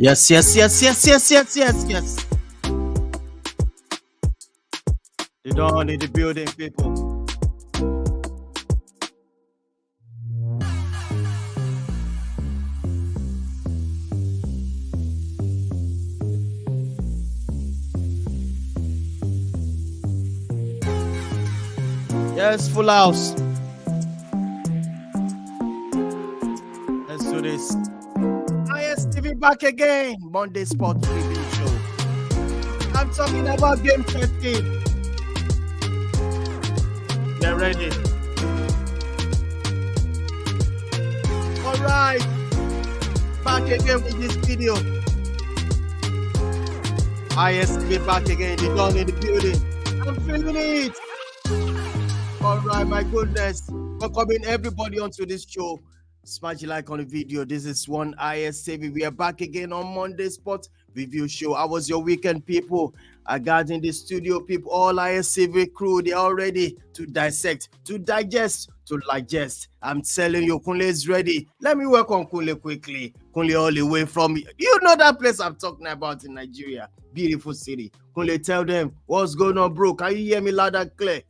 Yes, yes, yes, yes, yes, yes, yes, yes. They don't need the building, people. Yes, full house. Let's do this. ISTV back again. Monday Sport Review Show. I'm talking about Game 15. Get ready. All right. Back again with this video. ISTV back again. They don't need the building. I'm feeling it. All right, my goodness. Welcoming everybody onto this show. Smash the like on the video. This is one ISTV. We are back again on Monday Sport Review Show. How was your weekend, people? I got in the studio, people, all ISTV crew. They're all ready to dissect, to digest, to digest. I'm telling you, Kunle is ready. Let me welcome Kunle quickly. Kunle all the way from, you know that place I'm talking about in Nigeria. Beautiful city. Kunle, tell them what's going on, bro. Can you hear me loud and clear?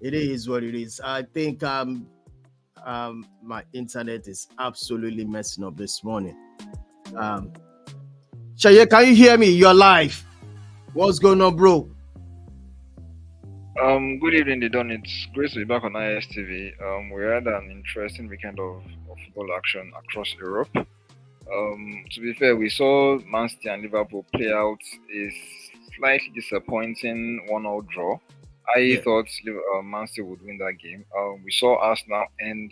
It is what it is. I think my internet is absolutely messing up this morning. Shaye, can you hear me? You're live. What's going on, bro? Good evening, Didon. It's great to be back on ISTV. We had an interesting weekend of football action across Europe. To be fair, we saw Man City and Liverpool play out a slightly disappointing 1-0 draw. I thought Man City would win that game. We saw Arsenal end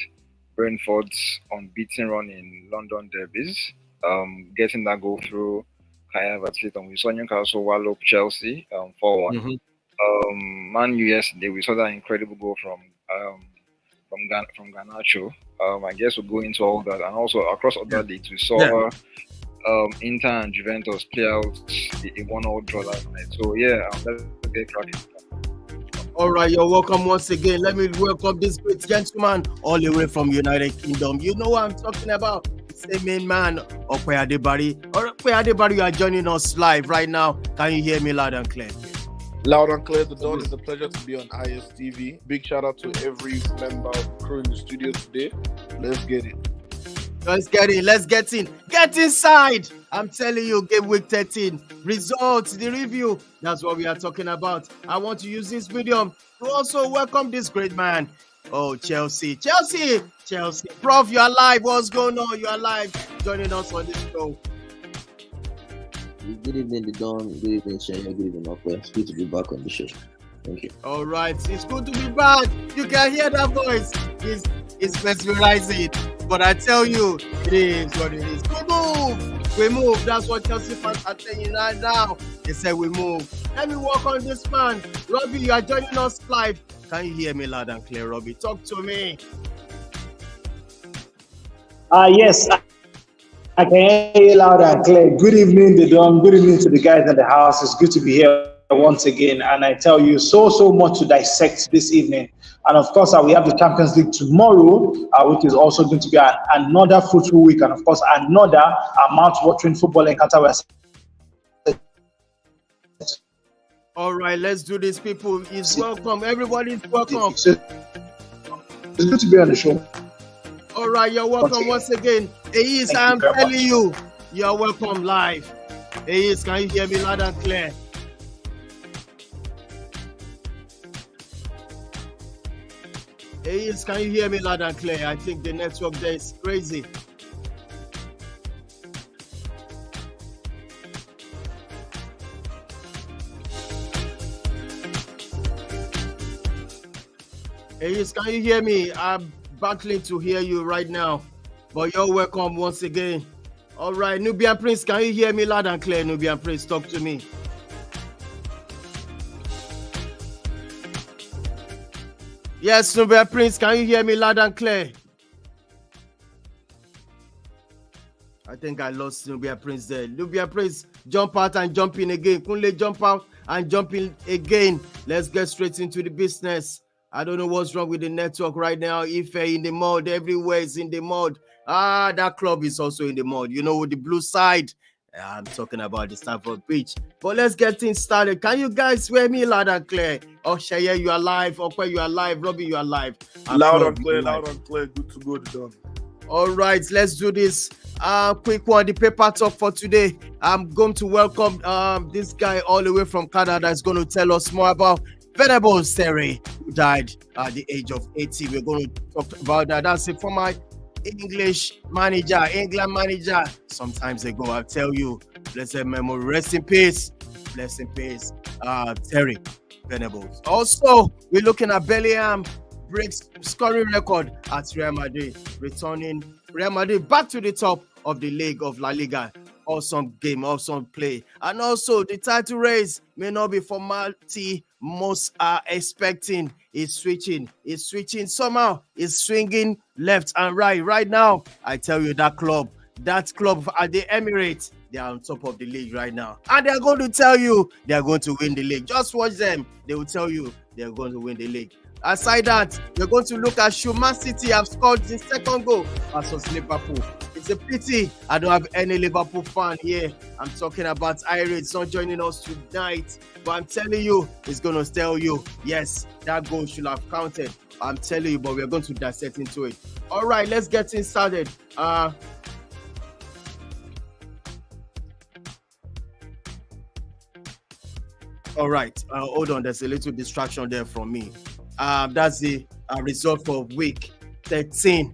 Brentford's unbeaten run in London derbies, getting that goal through Kai Havertz. We saw Newcastle wallop Chelsea 4-1. Man U yesterday, we saw that incredible goal from Garnacho. I guess we'll go into all that, and also across other leagues, we saw Inter and Juventus play out a 1-0 draw last night. So let's get cracking. All right, you're welcome once again. Let me welcome this great gentleman all the way from United Kingdom. You know what I'm talking about? It's the main man, Ope Adebari. Ope Adebari, you are joining us live right now. Can you hear me loud and clear? Loud and clear, the dawn. It's a pleasure to be on ISTV. Big shout out to every member of the crew in the studio today. Let's get it. Let's get in. Let's get in. Get inside. I'm telling you, game week 13. Results, the review. That's what we are talking about. I want to use this medium to also welcome this great man. Oh, Chelsea. Prof, you are live. What's going on? You are live joining us on this show. Good evening, Didon. Good evening, Shane. Good evening, Ope. It's good to be back on the show. Thank you. All right. It's good to be back. You can hear that voice. It's mesmerizing. But I tell you, it is what it is. We move. That's what Chelsea fans are telling you right now. They say we move. Let me walk on this man. Robbie, you are joining us live. Can you hear me loud and clear, Robbie? Talk to me. Yes, I can hear you loud and clear. Good evening, Didon. Good evening to the guys at the house. It's good to be here once again. And I tell you so much to dissect this evening. And of course, we have the Champions League tomorrow, which is also going to be another fruitful week. And of course, another mouth-watering football encounter. All right, let's do this, people. It's welcome. Everybody's welcome. It's good to be on the show. All right, you're welcome once again. Ayis, I'm telling you, you're welcome live. Ayis, can you hear me loud and clear? Ayis, can you hear me loud and clear? I think the network there is crazy. Ayis, can you hear me? I'm battling to hear you right now, but you're welcome once again. All right, Nubian Prince, can you hear me loud and clear? Nubian Prince, talk to me. Yes, Nubian Prince, can you hear me loud and clear? I think I lost Nubian Prince there. Nubian Prince, jump out and jump in again. Kunle, jump out and jump in again. Let's get straight into the business. I don't know what's wrong with the network right now. Ife in the mud, everywhere is in the mud. That club is also in the mud. You know, with the blue side. I'm talking about the Stamford Bridge. But let's get things started. Can you guys hear me loud and clear? Oh, Sheye, you are live. Okwe, you are live. Robbie, you are live. Loud and clear, loud and clear. Good to go, done. All right, let's do this. Quick one, the paper talk for today. I'm going to welcome this guy all the way from Canada. Is going to tell us more about Venerable Terry, who died at the age of 80. We're going to talk about that. That's it for my England manager. Sometimes ago, I'll tell you, blessed memory, rest in peace. Bless in peace, Terry Venables. Also, we're looking at Bellingham breaks scoring record at Real Madrid, returning Real Madrid back to the top of the league of La Liga. Awesome game, awesome play. And also, the title race may not be formality most are expecting. It's switching somehow. It's swinging left and right. Right now, I tell you, that club at the Emirates, they are on top of the league right now. And they're going to tell you they are going to win the league. Just watch them. They will tell you they are going to win the league. Aside that, we're going to look at Man City have scored the second goal versus Liverpool. It's a pity I don't have any Liverpool fan here. I'm talking about Ira. It's not joining us tonight, but I'm telling you, it's going to tell you, yes, that goal should have counted. I'm telling you, but we're going to dissect into it. All right, let's get things started. All right, hold on. There's a little distraction there from me. That's the result for week 13.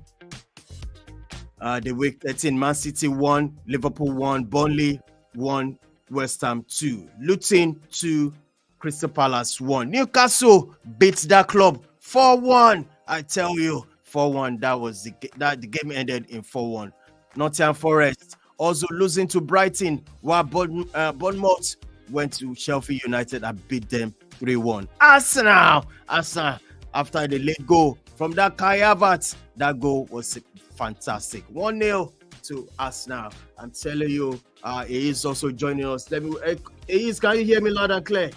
The week 13, Man City 1, Liverpool 1, Burnley 1, West Ham 2, Luton 2, Crystal Palace 1. Newcastle beats that club 4-1. I tell you, 4-1. That was the game ended in 4-1. Nottingham Forest also losing to Brighton, while Bournemouth went to Sheffield United and beat them 3-1. Arsenal, after the late goal from that Kai Havertz, that goal was fantastic. 1-0 to Arsenal. I'm telling you, he is also joining us. Can you hear me loud and clear?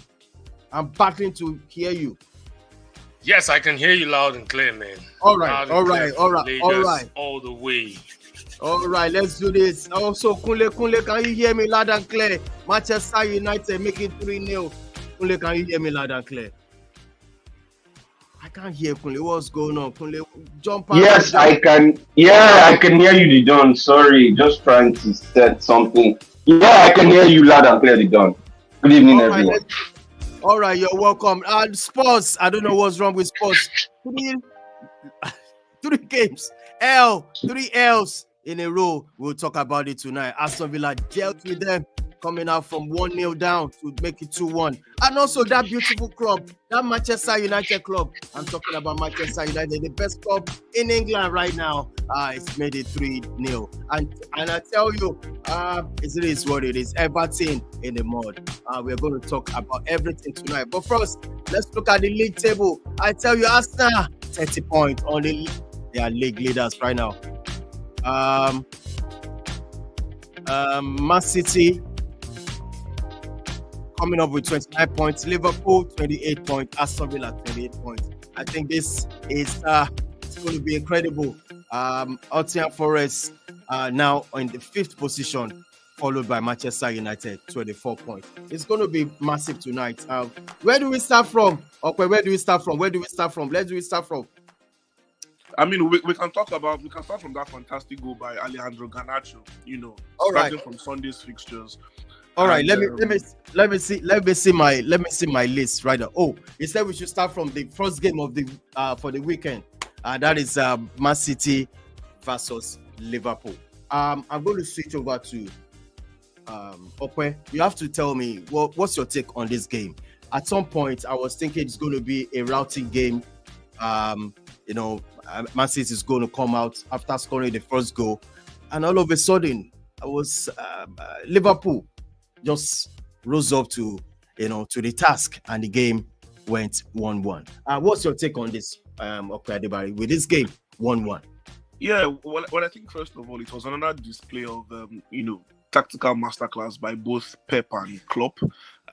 I'm battling to hear you. Yes, I can hear you loud and clear, man. All right. All the way. All right, let's do this. Also, Kunle, can you hear me loud and clear? Manchester United making 3-0. Kunle, can you hear me loud and clear? I can't hear Kunle. What's going on? Kunle, jump out. Yes, I can. Yeah, I can hear you, Don. Sorry, just trying to set something. Yeah, I can hear you loud and clear, Don. Good evening, everyone. All right, you're welcome. Spurs, I don't know what's wrong with Spurs. Three games. 3 L's in a row. We'll talk about it tonight. Aston Villa dealt with them, coming out from 1-0 down to make it 2-1. And also that beautiful club, that Manchester United club. I'm talking about Manchester United, the best club in England right now. It's made it 3-0. And I tell you, it is what it is. Everton in the mud. We're going to talk about everything tonight. But first, let's look at the league table. I tell you, Arsenal, 30 points on the league. They are league leaders right now. Man City coming up with 29 points, Liverpool 28 points, Aston Villa 28 points. I think this is it's going to be incredible. Nottingham Forest now in the 5th position, followed by Manchester United 24 points. It's going to be massive tonight. Where do we start from? Okay, where do we start from? Let's do we start from? I mean, we can start from that fantastic goal by Alejandro Garnacho. All starting right. from Sunday's fixtures. All right, let me see my list right now. Oh, he said we should start from the first game of the for the weekend. That is Man City versus Liverpool. I'm going to switch over to Okwe. You have to tell me what's your take on this game. At some point, I was thinking it's going to be a routing game. Man City is going to come out after scoring the first goal, and all of a sudden, I was Liverpool just rose up to the task, and the game went 1-1. What's your take on this, Okwe Adebari, with this game 1-1? Yeah, well, I think first of all, it was another display of tactical masterclass by both Pep and Klopp.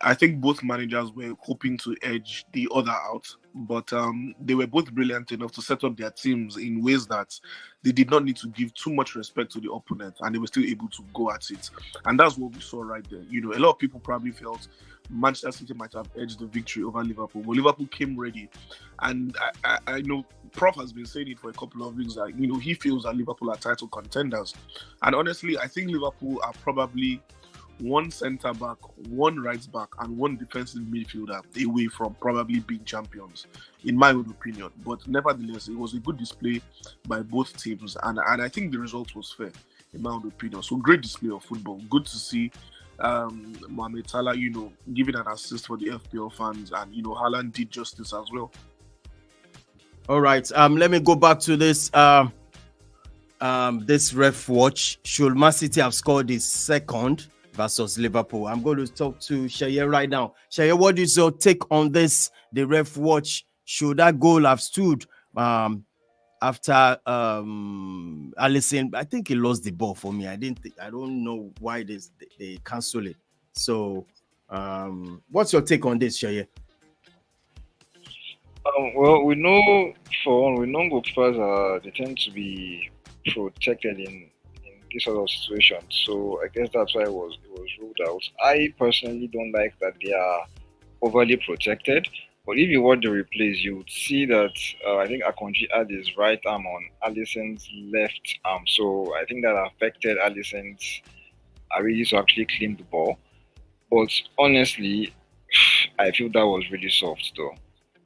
I think both managers were hoping to edge the other out. but they were both brilliant enough to set up their teams in ways that they did not need to give too much respect to the opponent, and they were still able to go at it. And that's what we saw right there. You know, a lot of people probably felt Manchester City might have edged the victory over Liverpool, but Liverpool came ready. And I know Prof has been saying it for a couple of weeks that, you know, he feels that Liverpool are title contenders. And honestly, I think Liverpool are probably one centre back, one right back, and one defensive midfielder away from probably being champions, in my own opinion. But nevertheless, it was a good display by both teams, and I think the result was fair, in my own opinion. So great display of football. Good to see Mohamed Salah, you know, giving an assist for the FPL fans, and you know, Haaland did justice as well. All right. Let me go back to this. This ref watch. Should Man City have scored his second versus Liverpool? I'm going to talk to Shaye right now. Shaye, what is your take on this? The ref watch. Should that goal have stood after Alisson? I think he lost the ball for me. I don't know why they cancel it. So, what's your take on this, Shaye? Well, we know goalkeepers they tend to be protected in this sort of situation. So I guess that's why it was ruled out. I personally don't like that they are overly protected. But if you watch the replays, you would see that I think Akanji had his right arm on Alisson's left arm. So I think that affected Alisson's ability to actually claim the ball. But honestly, I feel that was really soft though.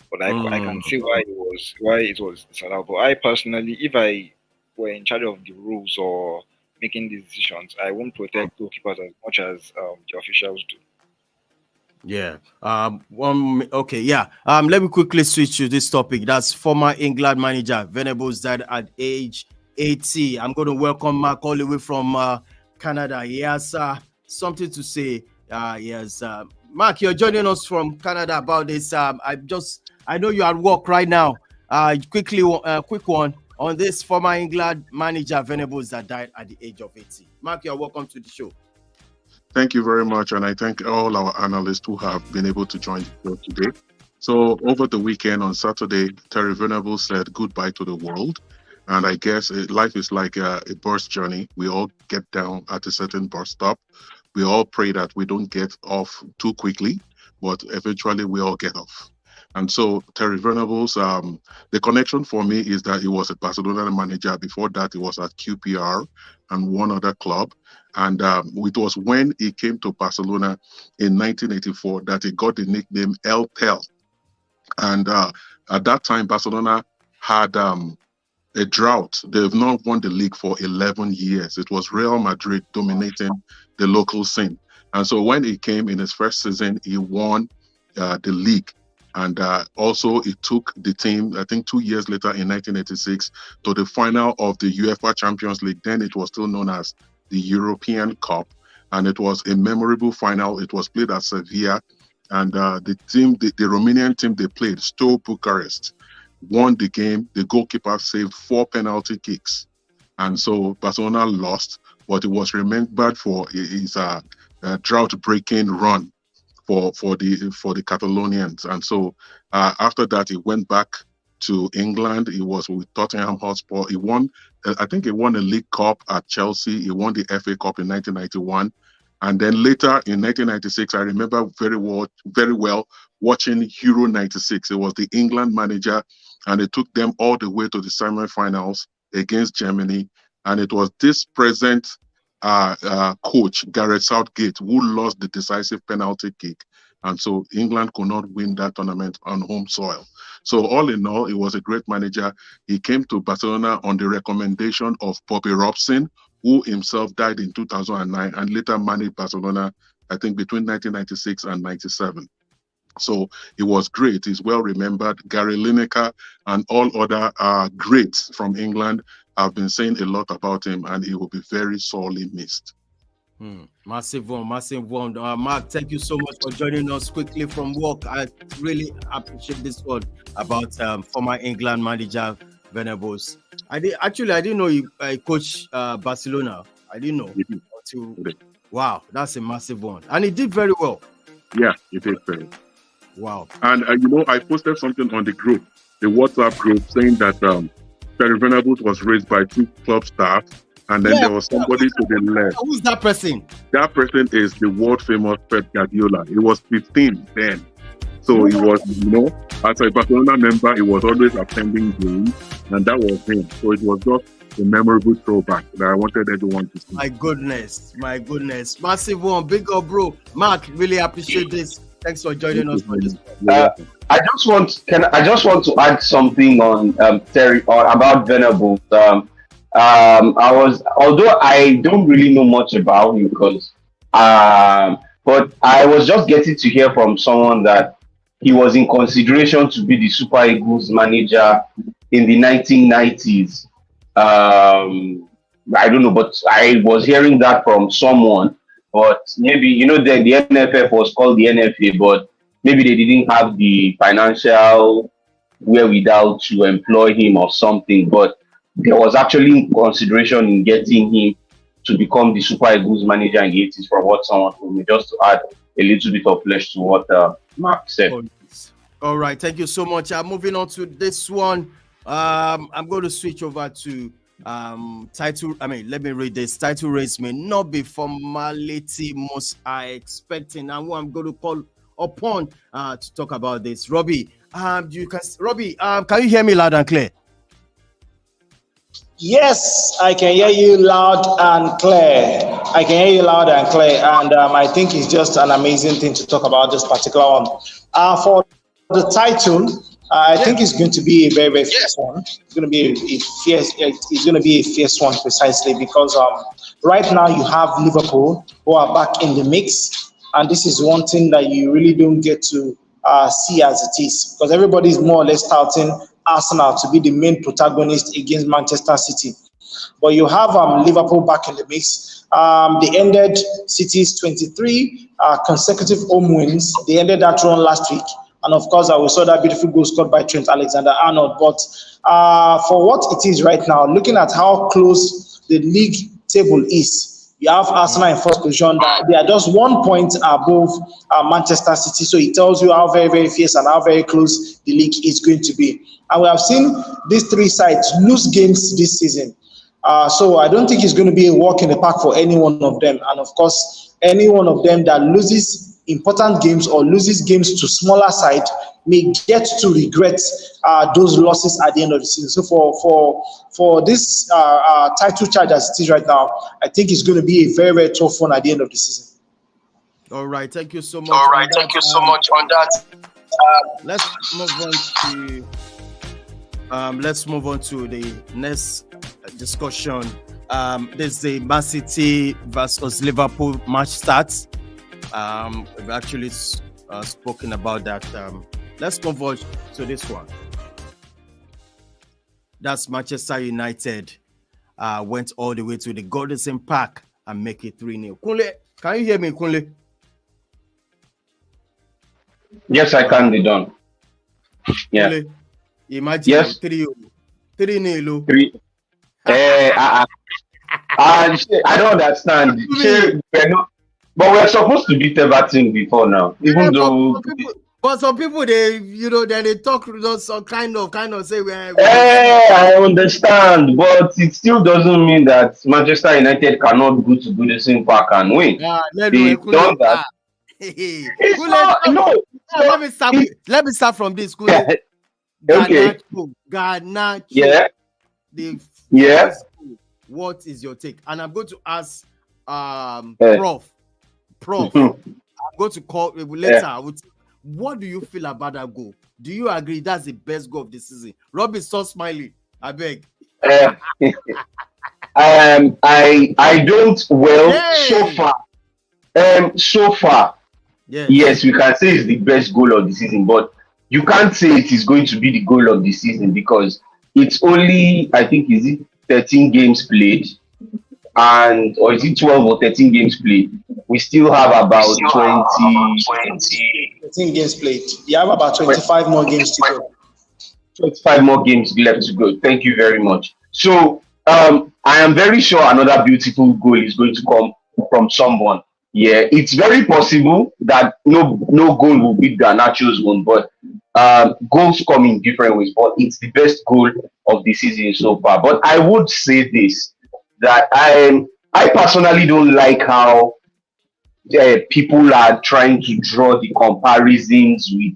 But I can see why it was disallowed. But I personally, if I were in charge of the rules or making these decisions, I won't protect goalkeepers as much as the officials do. Yeah. Okay. Yeah. Let me quickly switch to this topic. That's former England manager Venables died at age 80. I'm going to welcome Mark all the way from Canada. He has something to say. Yes. Mark, you're joining us from Canada about this. I know you're at work right now. Quick one on this former England manager Venables that died at the age of 80. Mark, you're welcome to the show. Thank you very much, and I thank all our analysts who have been able to join the show today. So over the weekend on Saturday, Terry Venables said goodbye to the world, and I guess life is like a bus journey. We all get down at a certain bus stop. We all pray that we don't get off too quickly, but eventually we all get off. And so Terry Venables, the connection for me is that he was a Barcelona manager. Before that, he was at QPR and one other club. And it was when he came to Barcelona in 1984 that he got the nickname El Tel. And at that time, Barcelona had a drought. They've not won the league for 11 years. It was Real Madrid dominating the local scene. And so when he came in his first season, he won the league. And also it took the team, I think 2 years later in 1986, to the final of the UEFA Champions League. Then it was still known as the European Cup. And it was a memorable final. It was played at Sevilla. And the Romanian team they played, Steaua Bucharest, won the game. The goalkeeper saved 4 penalty kicks. And so Barcelona lost, but it was remembered for his drought-breaking run for the Catalonians. And so after that, he went back to England. He was with Tottenham Hotspur. He won, I think he won a League Cup at Chelsea. He won the FA Cup in 1991. And then later in 1996, I remember very well watching Euro 96. It was the England manager, and it took them all the way to the semi-finals against Germany. And it was this present coach, Gareth Southgate, who lost the decisive penalty kick. And so England could not win that tournament on home soil. So all in all, he was a great manager. He came to Barcelona on the recommendation of Bobby Robson, who himself died in 2009 and later managed Barcelona, I think, between 1996 and 97. So it was great. He's well remembered. Gary Lineker and all other greats from England have been saying a lot about him, and he will be very sorely missed. Massive one. Mark, thank you so much for joining us quickly from work. I really appreciate this one about former England manager Venables. I didn't know you coached Barcelona. I didn't know. Wow, that's a massive one. And he did very well. Yeah, he did very well. Wow. And I posted something on the group, the WhatsApp group, saying that Terry Venables was raised by 2 club staff, and then there was somebody to the left. Who's that person? That person is the world famous Pep Guardiola. He was 15 then. So he was, as a Barcelona member, he was always attending games, and that was him. So it was just a memorable throwback that I wanted everyone to see. My goodness. Massive one, big up, bro. Mark, really appreciate this. Thanks for joining us for this. I just want to add something on Terry or about Venables. Although I don't really know much about him but I was just getting to hear from someone that he was in consideration to be the Super Eagles manager in the 1990s. I don't know, but I was hearing that from someone. But maybe, the NFF was called the NFA, but maybe they didn't have the financial wherewithal to employ him or something. But there was actually consideration in getting him to become the Super Eagles manager in the 80s, from what someone told me, just to add a little bit of flesh to what Mark said. All right, thank you so much. Moving on to this one. I'm going to switch over to title. Let me read this. Title race may not be formality most I expecting, and who I'm going to call upon to talk about this. Robbie, can you hear me loud and clear? Yes, I can hear you loud and clear. And I think it's just an amazing thing to talk about this particular one. For the title, I think it's going to be a very, very fierce one. It's going to be a fierce one precisely because right now you have Liverpool who are back in the mix, and this is one thing that you really don't get to see as it is, because everybody is more or less touting Arsenal to be the main protagonist against Manchester City. But you have Liverpool back in the mix. They ended City's 23 consecutive home wins. They ended that run last week. And of course, we saw that beautiful goal scored by Trent Alexander-Arnold. But for what it is right now, looking at how close the league table is, you have Arsenal in first position. They are just 1 point above Manchester City. So it tells you how very, very fierce and how very close the league is going to be. And we have seen these 3 sides lose games this season. So I don't think it's going to be a walk in the park for any one of them. And of course, any one of them that loses important games or loses games to smaller side may get to regret those losses at the end of the season. So for this title charge as it is right now, I think it's going to be a very, very tough one at the end of the season. All right, thank you so much. Thank you so much on that. Let's move on to the next discussion. There's the Man City versus Liverpool match starts. We've actually spoken about that. Let's move on to this one. That's Manchester United went all the way to the Goodison Park and make it 3-0. Kunle, can you hear me, Kunle? Yes, I can be done. Yeah. Kunle, imagine yes. 3-0. 3-0. I don't understand. But we're supposed to beat Everton before now, even though. But some people, they talk some kind of say I understand, but it still doesn't mean that Manchester United cannot go to Goodison Park and win. They've done that. Let me start from this. Okay. Garnacho. Yeah. What is your take? And I'm going to ask Prof. I'm going to call later. What do you feel about that goal? Do you agree that's the best goal of the season? Rob is so smiley. I beg. I don't. Well, so far, yes, we can say it's the best goal of the season, but you can't say it is going to be the goal of the season because it's only, I think, is it 13 games played, or is it 12 or 13 games played? We still have about 13 games played. You have about 25 more games to go. 25 more games left to go. Thank you very much. So I am very sure another beautiful goal is going to come from someone. Yeah, it's very possible that no goal will beat Garnacho's own, but goals come in different ways. But it's the best goal of the season so far. But I would say this, that I personally don't like how people are trying to draw the comparisons with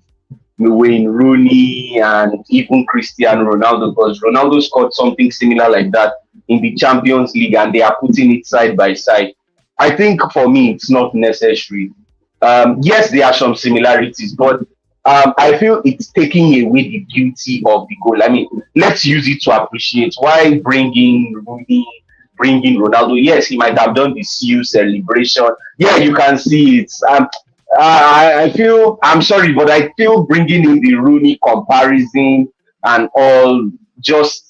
Wayne Rooney and even Cristiano Ronaldo, because Ronaldo scored something similar like that in the Champions League and they are putting it side by side. I think for me, it's not necessary. Yes, there are some similarities, but I feel it's taking away the beauty of the goal. I mean, let's use it to appreciate. Why bring in Rooney, bring in Ronaldo? Yes, he might have done the CU celebration. Yeah, you can see it. I feel, I'm sorry, but I feel bringing in the Rooney comparison and all, just,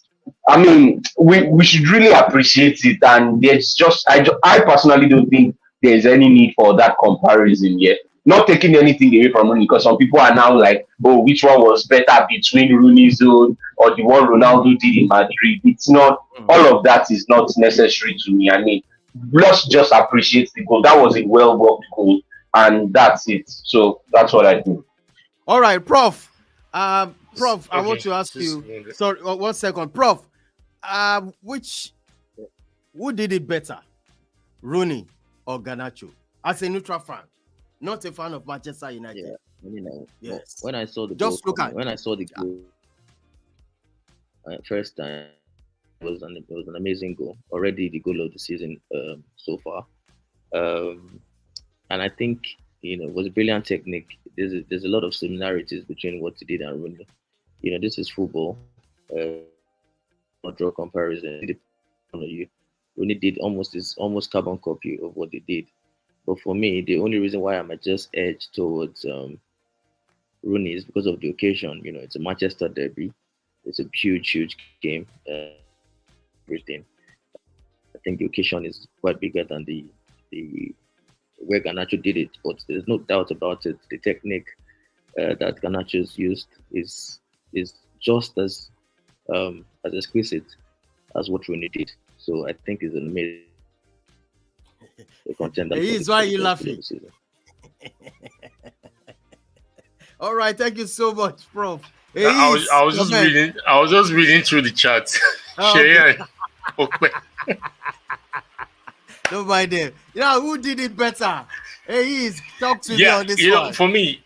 I mean, we should really appreciate it. And there's just, I personally don't think there's any need for that comparison yet. Not taking anything away from Rooney, because some people are now like, oh, which one was better between Rooney's own or the one Ronaldo did in Madrid? It's not, all of that is not necessary to me. I mean, let's just appreciate the goal. That was a well worked goal, and that's it. So that's what I do. All right, Prof. Prof, I want to ask you. Sorry, 1 second, Prof. Who did it better, Rooney or Garnacho? As a neutral fan, not a fan of Manchester United. Yeah, you know, yes. When I saw the just goal, look at when I saw the goal first time, it was an amazing goal. Already the goal of the season so far, and I think it was a brilliant technique. There's a lot of similarities between what he did and Rooney. This is football. Not draw comparison. Rooney did almost carbon copy of what they did. But for me, the only reason why I might just edge towards Rooney is because of the occasion. It's a Manchester derby. It's a huge game. Everything. I think the occasion is quite bigger than the where Garnacho did it. But there's no doubt about it. The technique that Garnacho's used is just as exquisite as what Rooney did. So I think it's an amazing contender. He's why you laughing. All right, thank you so much, Prof. I was just reading through the chat. Cheyenne. Don't mind them. Who did it better? Talk to me on this one. For me.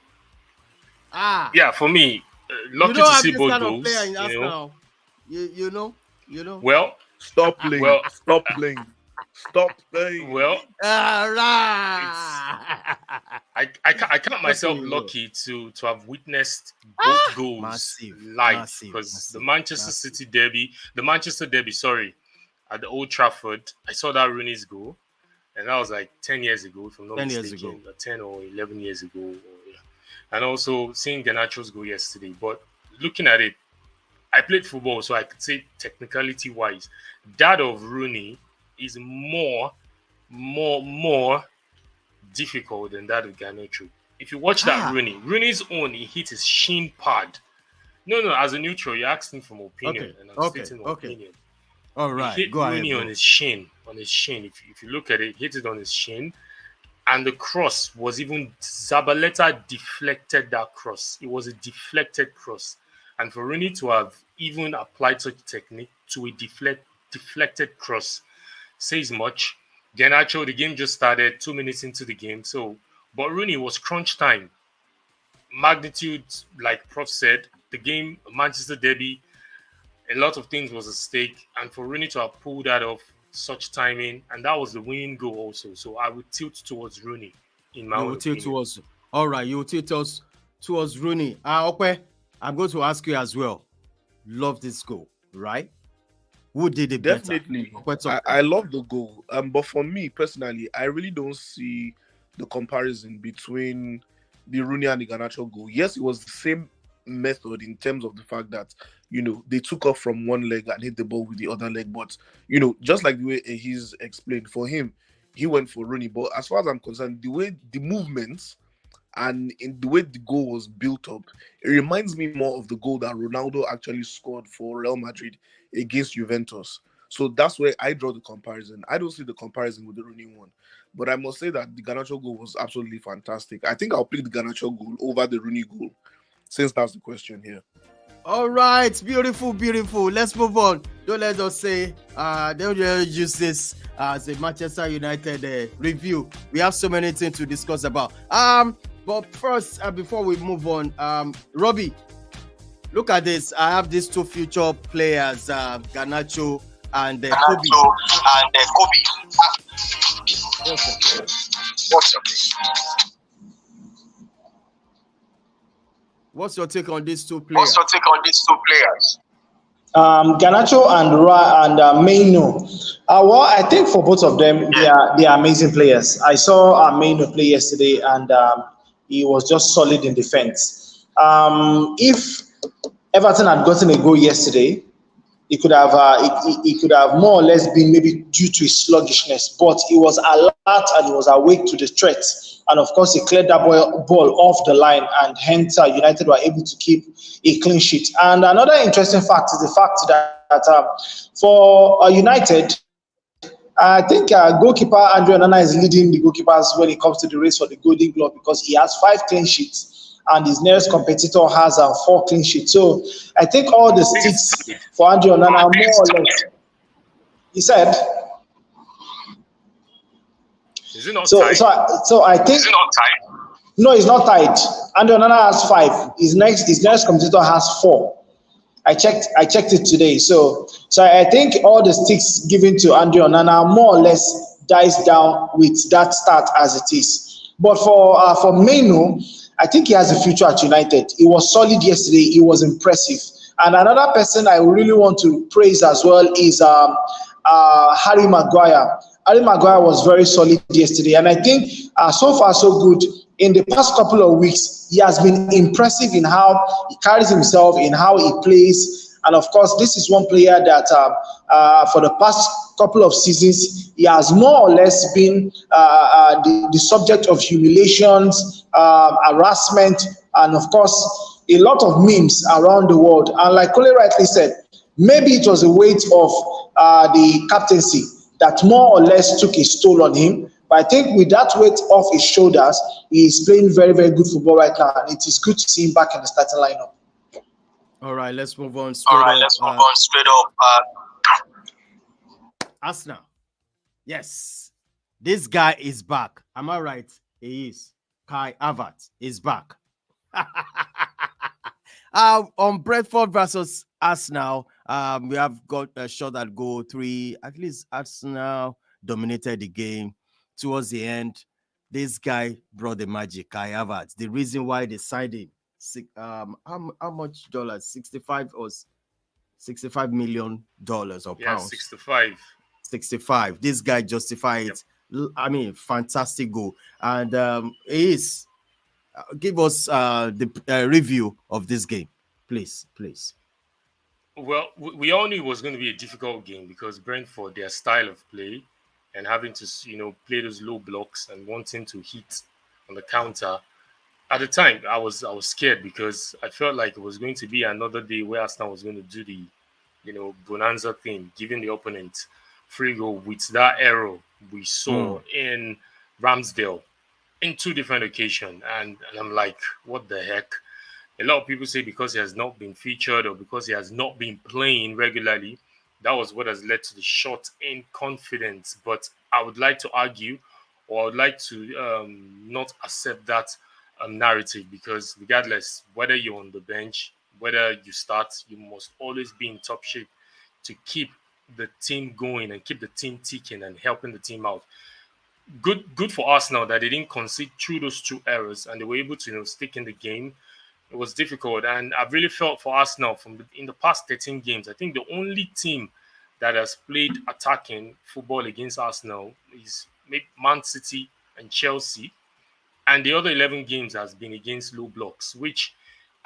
For me, lucky to see both goals. You know. Well, stop playing. Stop playing. Well, I count myself lucky to have witnessed both goals live, because the Manchester Derby, at the Old Trafford, I saw that Rooney's goal, and that was like 10 years ago, if I'm not mistaken, 10 or 11 years ago, and also seeing Garnacho's goal yesterday. But looking at it, I played football, so I could say technicality-wise, that of Rooney is more difficult than that of Garnacho. If you watch that Rooney's own, he hit his shin pad. No, as a neutral, you're asking for my opinion, and I'm stating my opinion. All right, he hit Rooney on his shin. If you look at it, he hit it on his shin, and the cross was even Zabaleta deflected that cross. It was a deflected cross, and for Rooney to have even applied such technique to a deflected cross says much. Garnacho, the game just started 2 minutes into the game, but Rooney was crunch time. Magnitude, like Prof said, the game, Manchester Derby, a lot of things was at stake, and for Rooney to have pulled that off, such timing, and that was the winning goal also. So I would tilt towards Rooney in my opinion. All right, you will tilt towards Rooney. Okay, I'm going to ask you as well. Love this goal, right? Who did it Definitely. better? I love the goal. But for me personally, I really don't see the comparison between the Rooney and the Garnacho goal. Yes, it was the same method in terms of the fact that, they took off from one leg and hit the ball with the other leg. But, just like the way he's explained, for him, he went for Rooney. But as far as I'm concerned, the way the movements and in the way the goal was built up, it reminds me more of the goal that Ronaldo actually scored for Real Madrid against Juventus. So that's where I draw the comparison. I don't see the comparison with the Rooney one. But I must say that the Garnacho goal was absolutely fantastic. I think I'll pick the Garnacho goal over the Rooney goal, since that's the question here. All right, beautiful, beautiful. Let's move on. Don't let us say, don't use this as a Manchester United review. We have so many things to discuss about. But first, before we move on, Robbie, look at this. I have these two future players, Garnacho and Kobe. What's your take on these two players? Garnacho and Maino. Well, I think for both of them, they are amazing players. I saw Maino play yesterday, and he was just solid in defense. If Everton had gotten a goal yesterday, it could have more or less been maybe due to his sluggishness, but he was alert and he was awake to the threat. And of course, he cleared that ball off the line, and hence United were able to keep a clean sheet. And another interesting fact is the fact that for United, I think goalkeeper Andre Onana is leading the goalkeepers when it comes to the race for the Golden Glove, because he has 5 clean sheets, and his nearest competitor has 4 clean sheets. So I think all the sticks for Andre Onana are more or less. He said. Is it not tied? So I think. Is it not tied? No, it's not tied. Andre Onana has 5. His nearest competitor has 4. I checked it today. So I think all the sticks given to Andre Onana more or less dies down with that start as it is. But for Maino, I think he has a future at United. He was solid yesterday. He was impressive. And another person I really want to praise as well is Harry Maguire. Harry Maguire was very solid yesterday, and I think so far so good. In the past couple of weeks, he has been impressive in how he carries himself, in how he plays, and of course, this is one player that for the past couple of seasons, he has more or less been the subject of humiliations, harassment, and of course, a lot of memes around the world. And like Kole rightly said, maybe it was the weight of the captaincy that more or less took a toll on him. But I think with that weight off his shoulders, he is playing very, very good football right now. And it is good to see him back in the starting lineup. All right, let's move on straight up. Arsenal. Yes. This guy is back. Am I right? He is. Kai Havertz is back. On Brentford versus Arsenal, we have got a shot at goal 3. At least Arsenal dominated the game. Towards the end, this guy brought the magic, Kai Havertz. The reason why they signed him, how much dollars? 65 million dollars or pounds? 65. 65. This guy justified it. I mean, fantastic goal. And is give us the review of this game, please. Well, we all knew it was going to be a difficult game because Brentford, their style of play, and having to play those low blocks and wanting to hit on the counter. At the time, I was scared because I felt like it was going to be another day where Arsenal was going to do the bonanza thing, giving the opponent free goal with that error we saw in Ramsdale in 2 different occasions. And I'm like, what the heck? A lot of people say because he has not been featured or because he has not been playing regularly, that was what has led to the shot in confidence. But I would like to argue, or I would like to not accept that narrative, because regardless, whether you're on the bench, whether you start, you must always be in top shape to keep the team going and keep the team ticking and helping the team out. Good for Arsenal that they didn't concede through those 2 errors and they were able to stick in the game. It was difficult, and I've really felt for Arsenal in the past 13 games. I think the only team that has played attacking football against Arsenal is maybe Man City and Chelsea, and the other 11 games has been against low blocks, which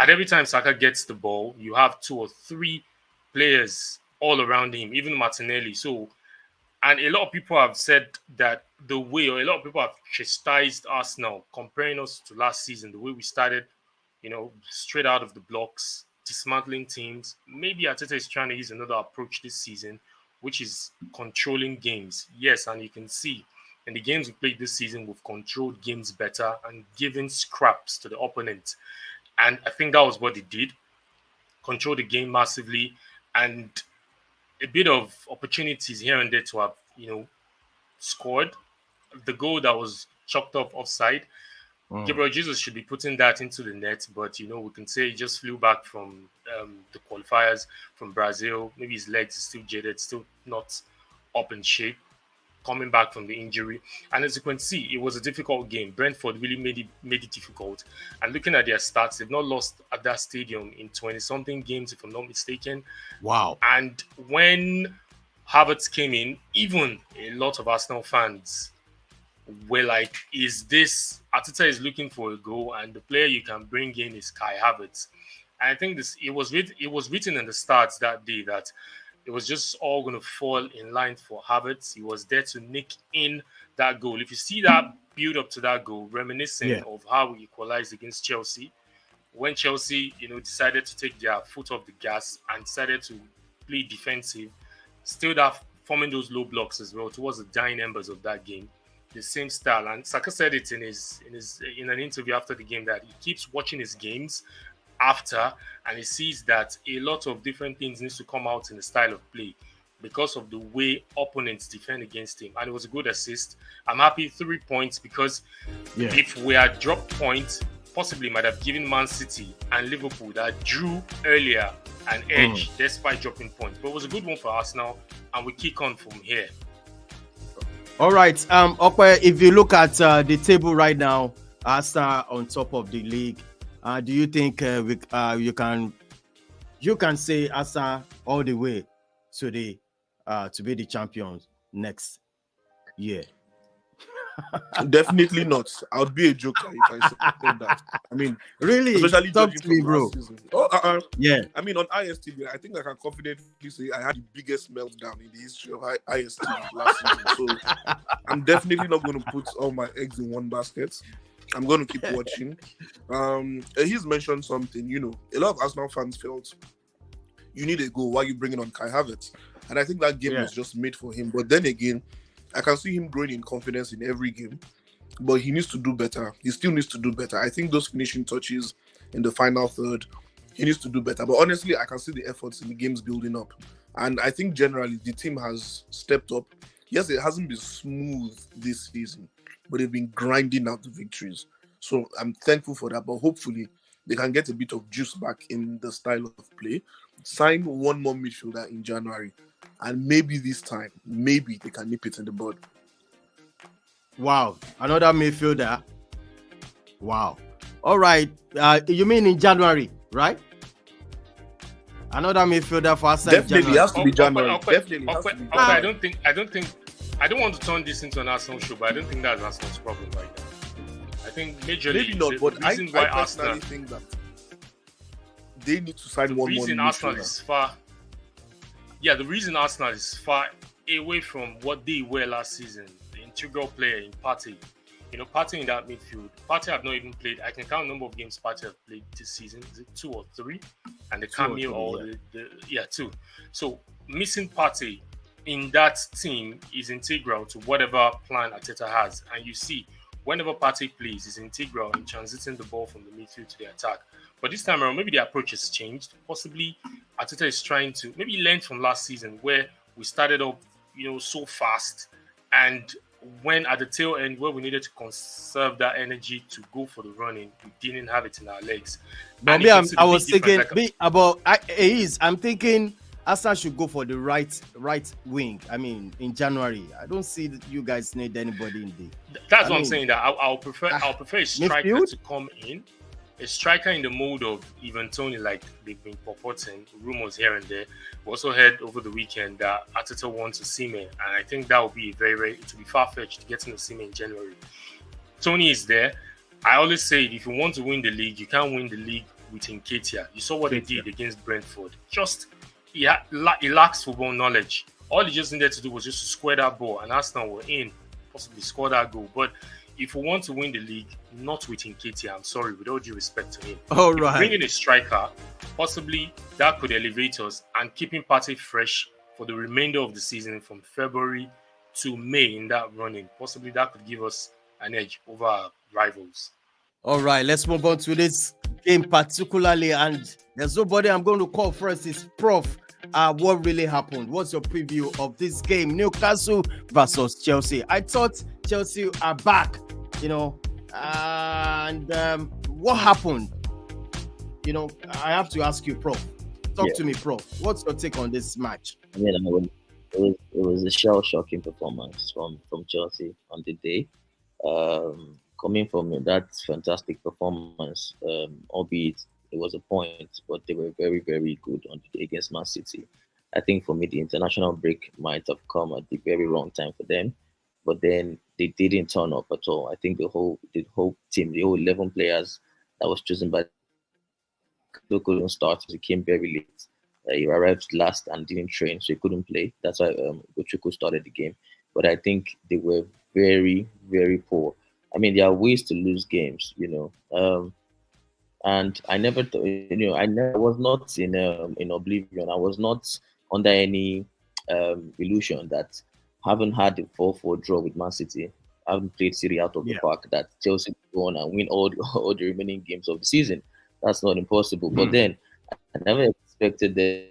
at every time Saka gets the ball, you have 2 or 3 players all around him, even Martinelli. So, and a lot of people have said that a lot of people have chastised Arsenal, comparing us to last season, the way we started, straight out of the blocks, dismantling teams. Maybe Arteta is trying to use another approach this season which is controlling games. Yes, and you can see in the games we played this season, we've controlled games better and given scraps to the opponent. And I think that was what they did. Control the game massively, and a bit of opportunities here and there to have, scored. The goal that was chalked up offside, Gabriel Jesus should be putting that into the net, but we can say he just flew back from the qualifiers from Brazil. Maybe his legs are still jaded, still not up in shape, coming back from the injury. And as you can see, it was a difficult game. Brentford really made it difficult. And looking at their stats, they've not lost at that stadium in 20-something games, if I'm not mistaken. Wow. And when Havertz came in, even a lot of Arsenal fans were like, is this Arteta is looking for a goal, and the player you can bring in is Kai Havertz. And I think it was written in the stats that day that it was just all going to fall in line for Havertz. He was there to nick in that goal. If you see that build up to that goal, reminiscent of how we equalized against Chelsea, when Chelsea, decided to take their foot off the gas and decided to play defensive, still that forming those low blocks as well towards the dying embers of that game. The same style, and Saka said it in an interview after the game that he keeps watching his games after, and he sees that a lot of different things needs to come out in the style of play because of the way opponents defend against him. And it was a good assist. I'm happy 3 points because if we had dropped points, possibly might have given Man City and Liverpool that drew earlier an edge despite dropping points. But it was a good one for Arsenal, and we kick on from here. All right, Okwe, if you look at the table right now, Arsenal on top of the league. Do you think you can say Arsenal all the way to be the champions next year? Definitely not. I would be a joker if I said that. I mean, really, especially talk judging to me, from bro. last season. Yeah. I mean, on ISTV, I think I can confidently say I had the biggest meltdown in the history of ISTV last season. So I'm definitely not going to put all my eggs in one basket. I'm going to keep watching. He's mentioned something. A lot of Arsenal fans felt you need a goal while you bringing on Kai Havertz, and I think that game was just made for him. But then again, I can see him growing in confidence in every game, but he needs to do better. He still needs to do better. I think those finishing touches in the final third, he needs to do better. But honestly, I can see the efforts in the games building up. And I think generally the team has stepped up. Yes, it hasn't been smooth this season, but they've been grinding out the victories. So I'm thankful for that. But hopefully they can get a bit of juice back in the style of play. Sign one more midfielder in January. And maybe this time, maybe they can nip it in the bud. Wow. Another midfielder. Wow. All right. You mean in January, right? Another midfielder for us. Definitely has to be January. I don't want to turn this into an Arsenal show, but I don't think that's Arsenal's problem right now. I think majorly maybe not, but I personally think that they need to sign one more. The reason Arsenal is far away from what they were last season, the integral player in Partey. Partey in that midfield. Partey have not even played. I can count the number of games Partey have played this season. Is it 2 or 3? And the cameo or the 2. So missing Partey in that team is integral to whatever plan Arteta has. And you see, whenever Partey plays, is integral in transiting the ball from the midfield to the attack. But this time around, maybe the approach has changed. Possibly Arteta is trying to maybe learn from last season where we started off, so fast, and when at the tail end where we needed to conserve that energy to go for the running, we didn't have it in our legs. But I was thinking I'm thinking Arsenal should go for the right wing. I mean, in January, I don't see that you guys need anybody in the. That's what I'm saying. That I'll prefer a striker midfield? To come in. A striker in the mode of Ivan Toney, like they've been purporting, rumors here and there. We also heard over the weekend that Arteta wants Osimhen, and I think that would be it will be far-fetched getting Osimhen in January. Toney is there. I always say if you want to win the league, you can't win the league with Nketiah. You saw what they did against Brentford. He lacks football knowledge. All he just needed to do was just square that ball, and Arsenal were in, possibly score that goal. But if we want to win the league, not with Nketiah, I'm sorry, with all due respect to him. All right. Bringing a striker, possibly that could elevate us, and keeping Partey fresh for the remainder of the season from February to May in that running. Possibly that could give us an edge over our rivals. All right, let's move on to this game particularly. And there's nobody I'm going to call first. It's Prof. What really happened? What's your preview of this game? Newcastle versus Chelsea. I thought Chelsea are back, and what happened? I have to ask you, Prof. Talk to me, Prof. What's your take on this match? It was a shell-shocking performance from Chelsea on the day. Coming from that fantastic performance, albeit it was a point, but they were very, very good on the day against Man City. I think for me, the international break might have come at the very wrong time for them, but then they didn't turn up at all. I think the whole team, the whole 11 players that was chosen by they couldn't start. He came very late. He arrived last and didn't train, so he couldn't play. That's why Gochuku started the game. But I think they were very, very poor. I mean, there are ways to lose games, and I never, I was not in oblivion. I was not under any illusion that having had a 4-4 draw with Man City, having played City out of the park, that Chelsea would go on and win all the remaining games of the season. That's not impossible. But then I never expected them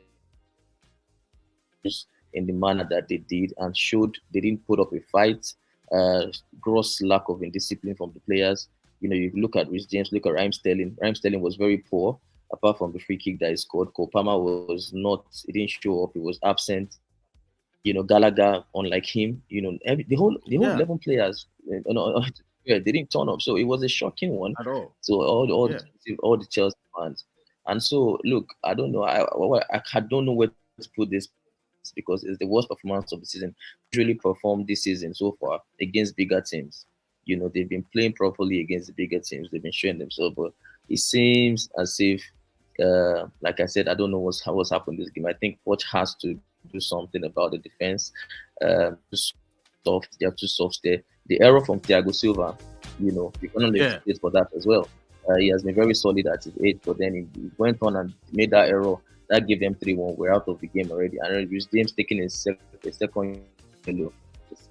in the manner that they did, and showed they didn't put up a fight. Gross lack of indiscipline from the players. You look at Reece James, look at Raheem Sterling. Raheem Sterling was very poor, apart from the free kick that he scored. Cole Palmer was not, he didn't show up, he was absent. Gallagher, unlike him, the whole 11 players, they didn't turn up. So it was a shocking one. At all. So all the Chelsea fans. And so, look, I don't know. I don't know where to put this, because it's the worst performance of the season. Really performed this season so far against bigger teams. They've been playing properly against the bigger teams. They've been showing themselves, but it seems as if, like I said, I don't know what's happened this game. I think Poch has to do something about the defense. They're too soft there. The error from Thiago Silva, you can only expect for that as well. He has been very solid at his age, but then he went on and made that error. That gave them 3-1. We're out of the game already. And Reece James taking a second yellow,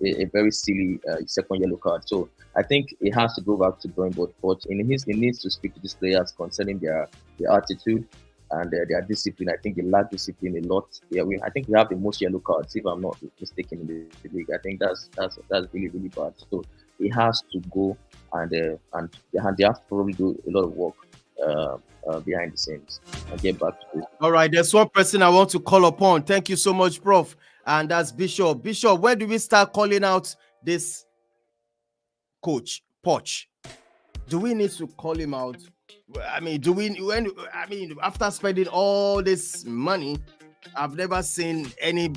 a very silly second yellow card. So I think it has to go back to drawing board. But he needs to speak to these players concerning their attitude and their discipline. I think they lack discipline a lot. I think we have the most yellow cards, if I'm not mistaken, in the league. I think that's really, really bad. So he has to go and they have to probably do a lot of work behind the scenes and get back to this. All right, there's one person I want to call upon. Thank you so much, Prof. And that's Bishop. Bishop, when do we start calling out this coach, Poch? Do we need to call him out? I mean, after spending all this money, I've never seen any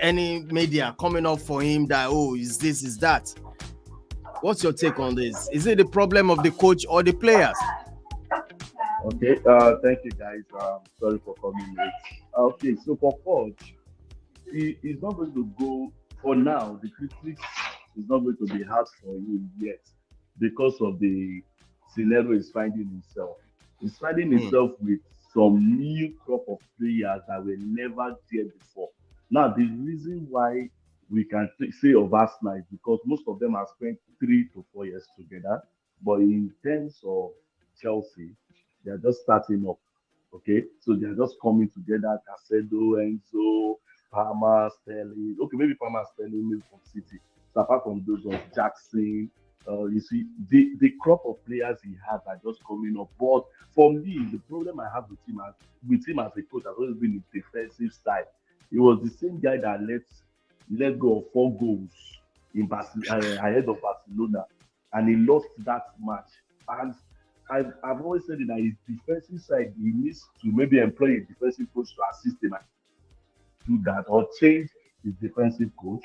media coming up for him that, is this, is that. What's your take on this? Is it the problem of the coach or the players? Okay, thank you guys. Sorry for coming late. Okay, so for Coach, he's not going to go, for now, the critics is not going to be hard for him yet because of the scenario he's finding himself. He's finding himself with some new crop of players that were never there before. Now, the reason why we can say of Arsenal is because most of them have spent 3 to 4 years together, but in terms of Chelsea, they're just starting up, okay? So they're just coming together, Casedo, Enzo, Palmer, Sterling. Okay, maybe Palmer, Sterling, maybe from City. So apart from those ones, Jackson, you see, the crop of players he has are just coming up. But for me, the problem I have with him as a coach has always been his defensive side. He was the same guy that let go of 4 goals in ahead of Barcelona, and he lost that match. And I've always said that his defensive side, he needs to maybe employ a defensive coach to assist him do that, or change his defensive coach.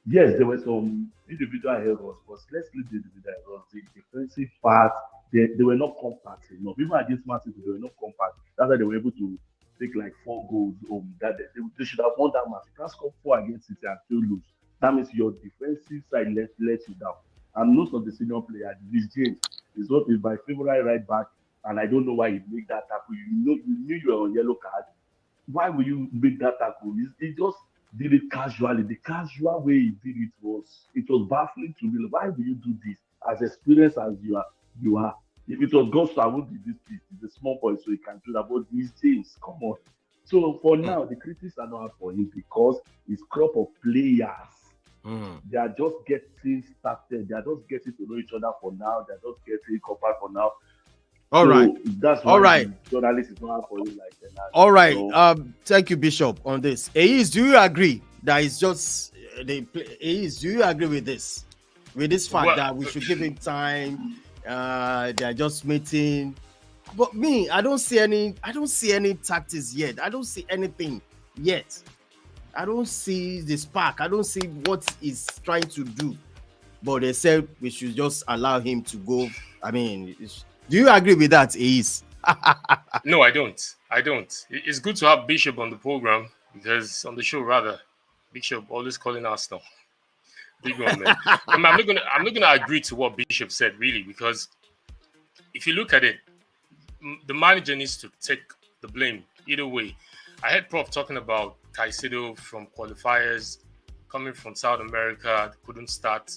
Yes, there were some individual errors, but let's leave the individual errors. The defensive part, they were not compact enough. Even against Man City, they were not compact. That's why they were able to take like 4 goals home. They should have won that match. You can't score 4 against City and still lose. That means your defensive side let you down. And most of the senior players, Reece James is my favorite right back, and I don't know why he made that tackle. You knew you were on yellow card. why will you make that tackle? He just did it casually. The casual way he did it was baffling to me. Like, why will you do this? As experienced as you are. If it was Ghost, I won't be this pissed. He's a small boy, so he can do that. But these days, come on. So for now, the critics are not out for him because his crop of players, they are just getting started. They are just getting to know each other for now. They are just getting compared for now. All So right. that's why All right. the journalist is not out for him like that. All right. So, Thank you, Bishop, on this. Ace, do you agree that it's just Ace, do you agree with this? With this fact Well, that we should give him time? They are just meeting. But me, I don't see any tactics yet. I don't see anything yet. I don't see the spark. I don't see what he's trying to do. But they said we should just allow him to go. I mean, do you agree with that, Ace? No, I don't. It's good to have Bishop on the program, because on the show rather, Bishop always calling Arsenal. Big one, man. I'm not gonna agree to what Bishop said, really, because if you look at it, the manager needs to take the blame either way. I heard Prof talking about Caicedo from qualifiers coming from South America, couldn't start,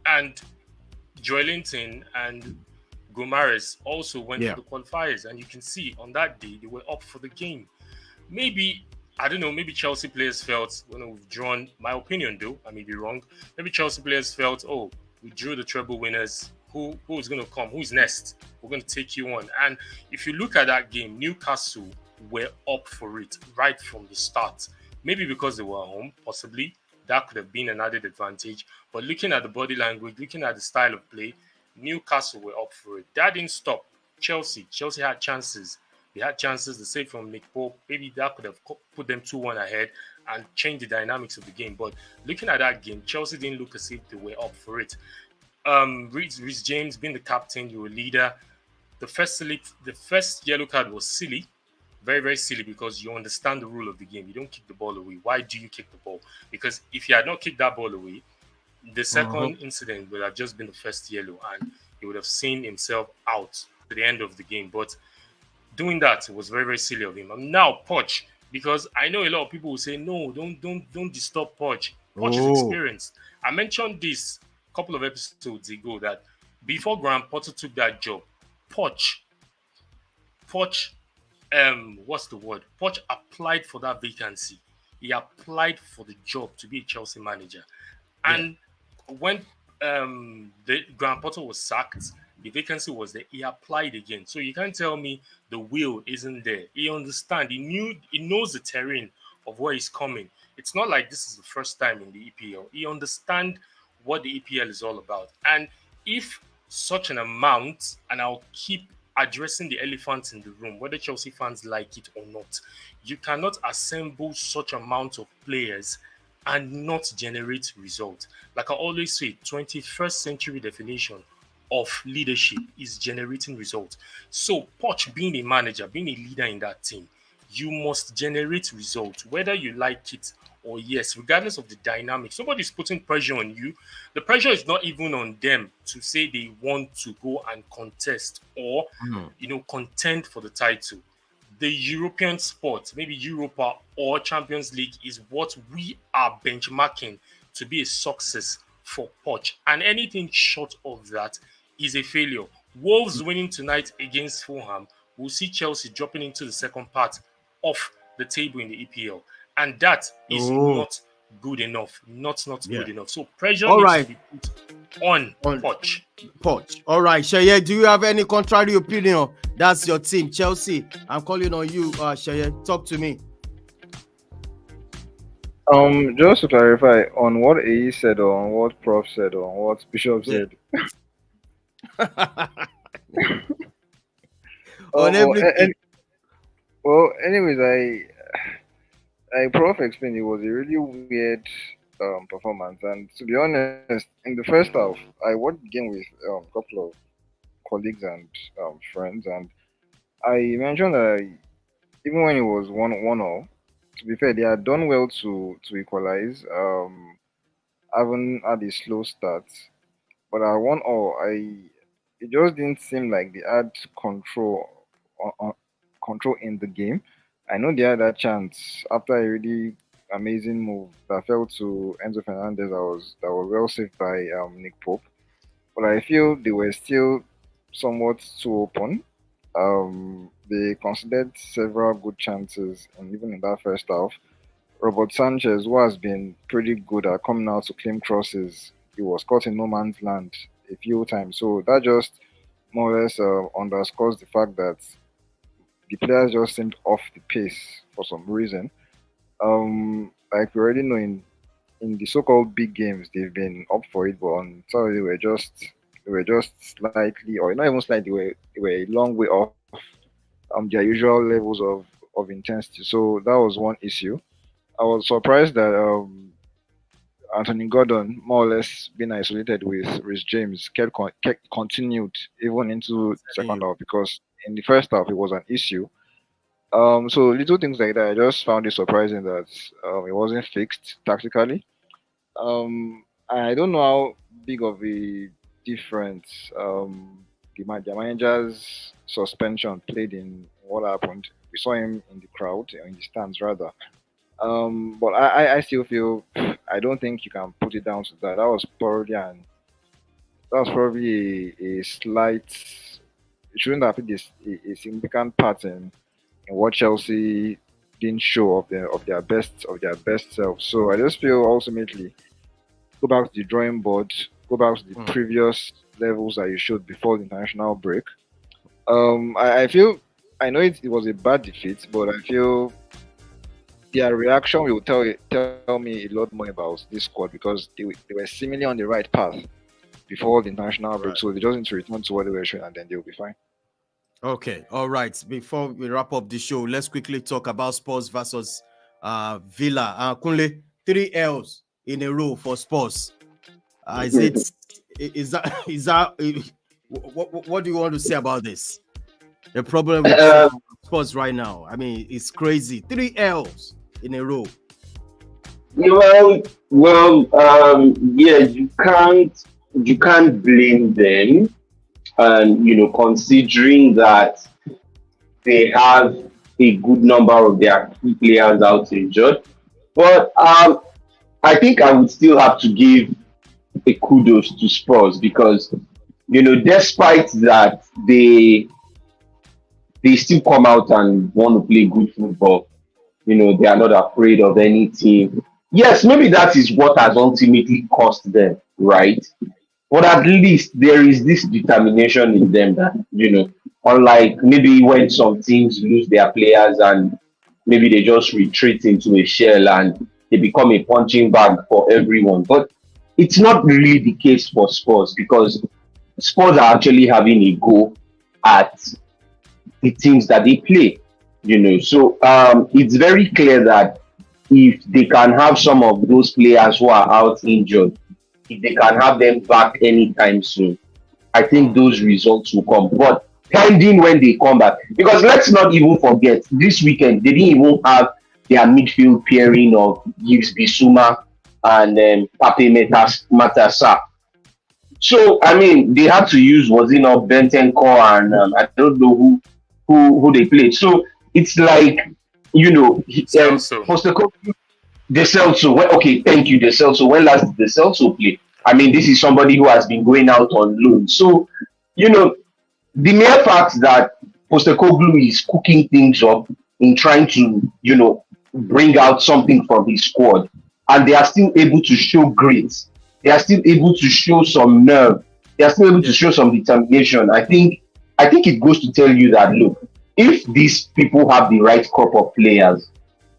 and Joelinton and Gomares also went to the qualifiers, and you can see on that day they were up for the game. Maybe, I don't know, maybe Chelsea players felt when we've drawn, my opinion though, I may be wrong, maybe Chelsea players felt, oh, we drew the treble winners, who's going to come, who's next, we're going to take you on. And if you look at that game, Newcastle were up for it right from the start. Maybe because they were at home, possibly that could have been an added advantage, but looking at the body language, looking at the style of play, Newcastle were up for it. That didn't stop Chelsea. Chelsea had chances. They had chances, to say, from Nick Pope. Maybe that could have put them 2-1 ahead and changed the dynamics of the game. But looking at that game, Chelsea didn't look as if they were up for it. Reece James being the captain, you were leader. The first yellow card was silly. Very, very silly, because you understand the rule of the game. You don't kick the ball away. Why do you kick the ball? Because if you had not kicked that ball away, the second incident would have just been the first yellow, and he would have seen himself out to the end of the game. But doing that was very, very silly of him. And now Poch, because I know a lot of people will say, no, don't disturb Poch. Poch is experienced. I mentioned this a couple of episodes ago that before Graham Potter took that job, Poch, what's the word? Poch applied for that vacancy. He applied for the job to be a Chelsea manager. And when the Graham Potter was sacked, the vacancy was there. He applied again. So you can't tell me the will isn't there. He understands. He knows the terrain of where he's coming. It's not like this is the first time in the EPL. He understands what the EPL is all about. And if such an amount, and I'll keep addressing the elephant in the room, whether Chelsea fans like it or not, you cannot assemble such amount of players and not generate results. Like I always say, 21st century definition of leadership is generating results. So Poch, being a manager, being a leader in that team, you must generate results, whether you like it or yes, regardless of the dynamics. Somebody's putting pressure on you. The pressure is not even on them to say they want to go and contest or contend for the title. The European sport, maybe Europa or Champions League, is what we are benchmarking to be a success for Poch. And anything short of that is a failure. Wolves winning tonight against Fulham will see Chelsea dropping into the second part of the table in the EPL. And that is not good enough. Not good enough. So pressure needs to be put on Poch. All right, Sheye, do you have any contrary opinion? That's your team, Chelsea. I'm calling on you, Sheye. Talk to me. Just to clarify on what AE said, or on what Prof said, or on what Bishop said. Anyways, Prof explained it was a really weird performance, and to be honest, in the first half, I watched the game with a couple of colleagues and friends, and I mentioned that even when it was 1-1, to be fair, they had done well to equalize. Haven't had a slow start, but at 1-1, it just didn't seem like they had control in the game. I know they had that chance after a really amazing move that fell to Enzo Fernandez that was well saved by Nick Pope. But I feel they were still somewhat too open. They considered several good chances, and even in that first half, Robert Sanchez, who has been pretty good at coming out to claim crosses, he was caught in no man's land a few times. So that just more or less underscores the fact that the players just seemed off the pace for some reason. Like we already know in the so-called big games, they've been up for it, but on Saturday they were just slightly, or not even slightly, they were a long way off their usual levels of intensity. So that was one issue. I was surprised that Anthony Gordon, more or less being isolated with Rhys James, kept continued even into the second half, because in the first half it was an issue. So little things like that, I just found it surprising that it wasn't fixed tactically. I don't know how big of a difference the manager's suspension played in what happened. We saw him in the crowd, in the stands rather. But I still feel I don't think you can put it down to that. That was probably a slight. It shouldn't have been a significant part in what Chelsea didn't show of their best self. So I just feel ultimately go back to the drawing board, go back to the previous levels that you showed before the international break. I feel I know it was a bad defeat, but I feel their reaction will tell me a lot more about this squad, because they were seemingly on the right path before the international break. So they just need to return to what they were showing, and then they'll be fine. Okay, all right. Before we wrap up the show, let's quickly talk about Spurs versus Villa. Kunle, 3 L's in a row for Spurs. Is that what do you want to say about this? The problem with Spurs right now, I mean, it's crazy. 3 L's in a row. Yeah, you can't blame them, and considering that they have a good number of their key players out injured. But I think I would still have to give a kudos to Spurs, because despite that, they still come out and want to play good football. They are not afraid of any team. Yes, maybe that is what has ultimately cost them, right? But at least there is this determination in them that, unlike maybe when some teams lose their players and maybe they just retreat into a shell and they become a punching bag for everyone. But it's not really the case for Spurs, because Spurs are actually having a go at the teams that they play. So it's very clear that if they can have some of those players who are out injured, if they can have them back anytime soon, I think those results will come. But pending when they come back, because let's not even forget, this weekend they didn't even have their midfield pairing of Yves Bissouma and Pape Matassa. So I mean, they had to use Bentancur and I don't know who they played. So it's like Postecoglou, De Celso. Okay, thank you, De Celso. When last did De Celso play? I mean, this is somebody who has been going out on loan. So the mere fact that Postecoglou is cooking things up in trying to bring out something from his squad, and they are still able to show grit. They are still able to show some nerve. They are still able to show some determination. I think it goes to tell you that, look, if these people have the right crop of players,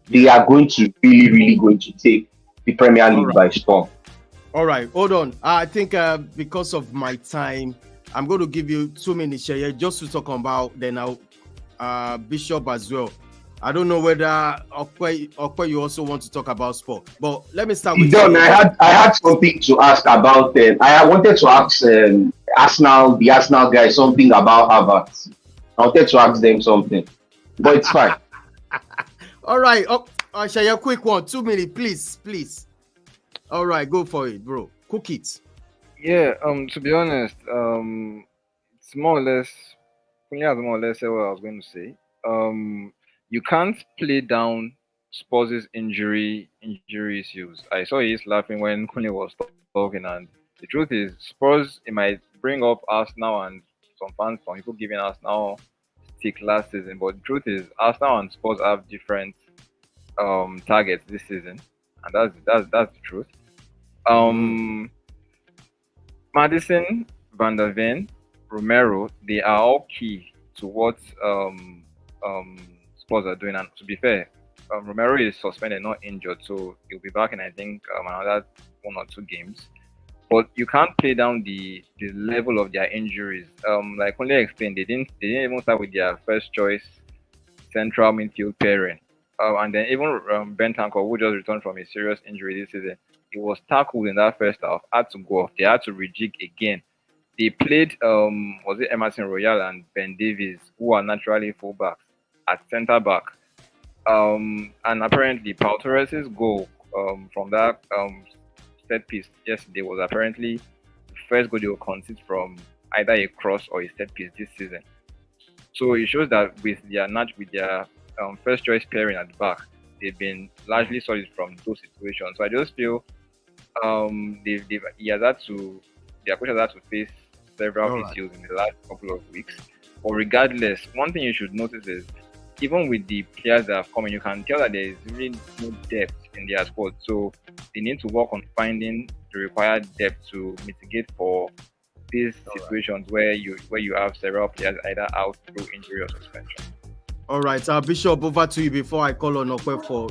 they are going to really going to take the Premier League by storm. All right, hold on. I think because of my time, I'm going to give you 2 minutes here just to talk about then Bishop as well. I don't know whether Okwe you also want to talk about sport, but let me start with John. I had something to ask about them. I wanted to ask the Arsenal guys something about Havertz. I wanted to ask them something, but it's fine. All right, Shaya, quick one, 2 minutes, please. All right, go for it, bro. Cook it. Yeah. To be honest, it's more or less. Kunya has more or less said what I was going to say. you can't play down Spurs' injury issues. I saw he's laughing when Kune was talking, and the truth is, Spurs, it might bring up Arsenal and some fans, some people giving Arsenal stick last season, but the truth is, Arsenal and Spurs have different targets this season, and that's the truth. Madison, Van der Ven, Romero, they are all key to what Spurs are doing. And to be fair, Romero is suspended, not injured, so he'll be back in I think another 1 or 2 games. But you can't play down the level of their injuries. Like Only explained, they didn't even start with their first choice central midfield pairing. And then even Bentancur, who just returned from a serious injury this season, he was tackled in that first half, had to go off. They had to rejig again. They played was it Emerson Royal and Ben Davies, who are naturally fullbacks, at centre back. And apparently Pau Torres' goal from that set piece yesterday was apparently the first goal they will concede from either a cross or a set piece this season. So it shows that with their first choice pairing at the back, they've been largely solid from those situations. So I just feel their coach has had to face several issues in the last couple of weeks. But regardless, one thing you should notice is even with the players that have come in, you can tell that there is really no depth in their squad. So they need to work on finding the required depth to mitigate for these situations where you have several players either out through injury or suspension. All right, Bishop, over to you before I call on Okwe for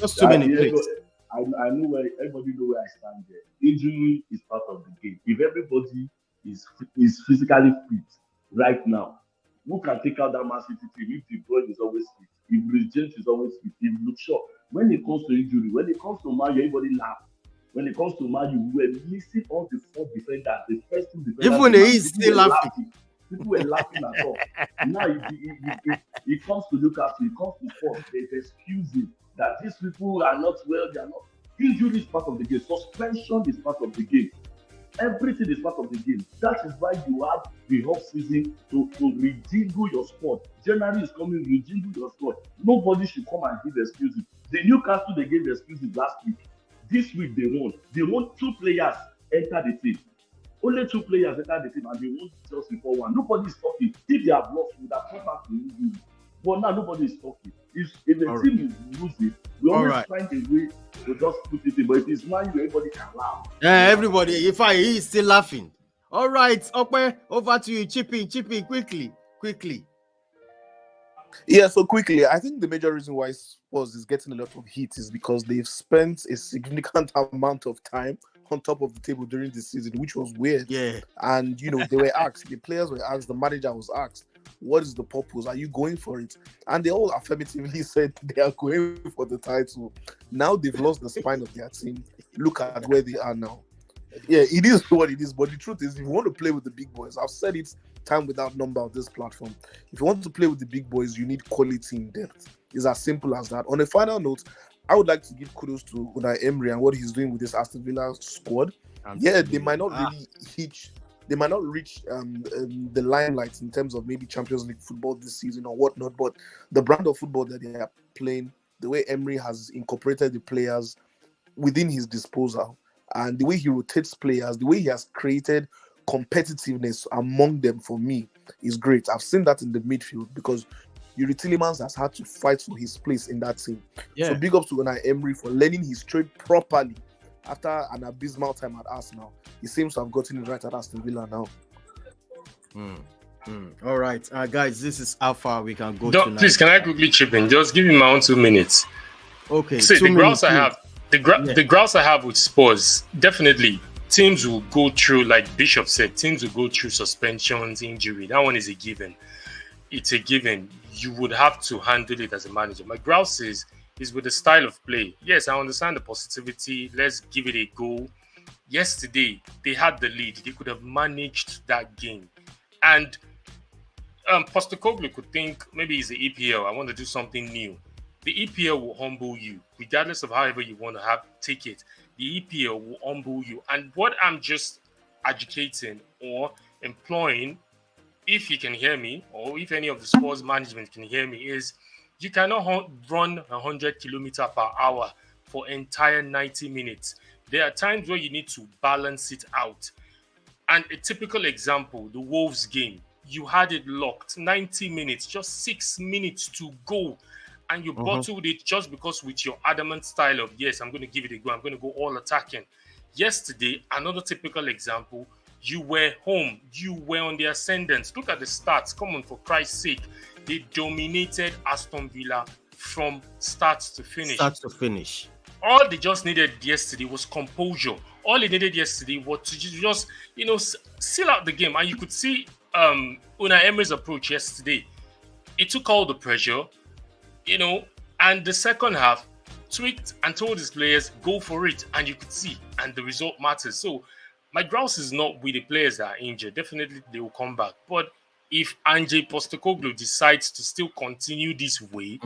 just 2 minutes, please. I know where everybody know where I stand there. Injury is part of the game. If everybody is physically fit right now, who can take out that Man City team if De Bruyne is always fit, if Reece James is always fit, if Luke Shaw. When it comes to injury, when it comes to Man U, everybody laugh. When it comes to Man U, we were missing all the 4 defenders, the first 2 defenders. Even he is still laughing. People were laughing at all. Now, it comes to Newcastle, it comes to Spurs, there's excuses that these people are not well, they are not. Injury is part of the game. Suspension is part of the game. Everything is part of the game. That is why you have the off season to rejiggle your squad. January is coming, rejiggle your squad. Nobody should come and give excuses. The Newcastle, they gave excuses last week. This week they won. They won 2 players enter the team. Only 2 players enter the team and they won just before 1. Nobody is talking. If they have lost, we would have come back to injury. But now nobody is talking. If the team is losing, we always find a way to just put it in. But if it's Man U, everybody can laugh. Yeah, everybody. He is still laughing. All right, Okwe, over to you. Chip in quickly. Yeah, so quickly, I think the major reason why Spurs is getting a lot of heat is because they've spent a significant amount of time on top of the table during the season, which was weird. Yeah. And, they were asked, the players were asked, the manager was asked, what is the purpose? Are you going for it? And they all affirmatively said they are going for the title. Now they've lost the spine of their team. Look at where they are now. Yeah, it is what it is. But the truth is, if you want to play with the big boys, I've said it time without number on this platform. If you want to play with the big boys, you need quality in depth. It's as simple as that. On a final note, I would like to give kudos to Unai Emery and what he's doing with this Aston Villa squad. Yeah, they might not really reach the limelight in terms of maybe Champions League football this season or whatnot, but the brand of football that they are playing, the way Emery has incorporated the players within his disposal, and the way he rotates players, the way he has created competitiveness among them, for me, is great. I've seen that in the midfield because Yuri Tillemans has had to fight for his place in that team. Yeah. So big up to Unai Emery for learning his trade properly after an abysmal time at Arsenal. He seems to have gotten it right at Aston Villa now. All right, guys, this is how far we can go tonight. Please, can I quickly chip in? Just give me my own 2 minutes. Okay. See, the grounds I have with Spurs, definitely teams will go through, like Bishop said, teams will go through suspensions, injury. That one is a given. It's a given. You would have to handle it as a manager. My grouse is with the style of play. Yes, I understand the positivity. Let's give it a go. Yesterday, they had the lead. They could have managed that game. And Postecoglou could think, maybe it's the EPL. I want to do something new. The EPL will humble you. Regardless of however you want to take it, the EPL will humble you. And what I'm just educating or employing if you can hear me, or if any of the sports management can hear me, is you cannot run 100 kilometers per hour for entire 90 minutes. There are times where you need to balance it out. And a typical example, the Wolves game, you had it locked, 90 minutes, just 6 minutes to go. And you bottled it just because with your adamant style of, yes, I'm going to give it a go. I'm going to go all attacking. Yesterday, another typical example, you were home. You were on the ascendant. Look at the stats. Come on, for Christ's sake. They dominated Aston Villa from start to finish. All they just needed yesterday was composure. All they needed yesterday was to just, seal out the game. And you could see Unai Emery's approach yesterday. He took all the pressure, and the second half tweaked and told his players, go for it. And you could see, and the result matters. So my grouse is not with the players that are injured. Definitely they will come back. But if Ange Postecoglou decides to still continue this way,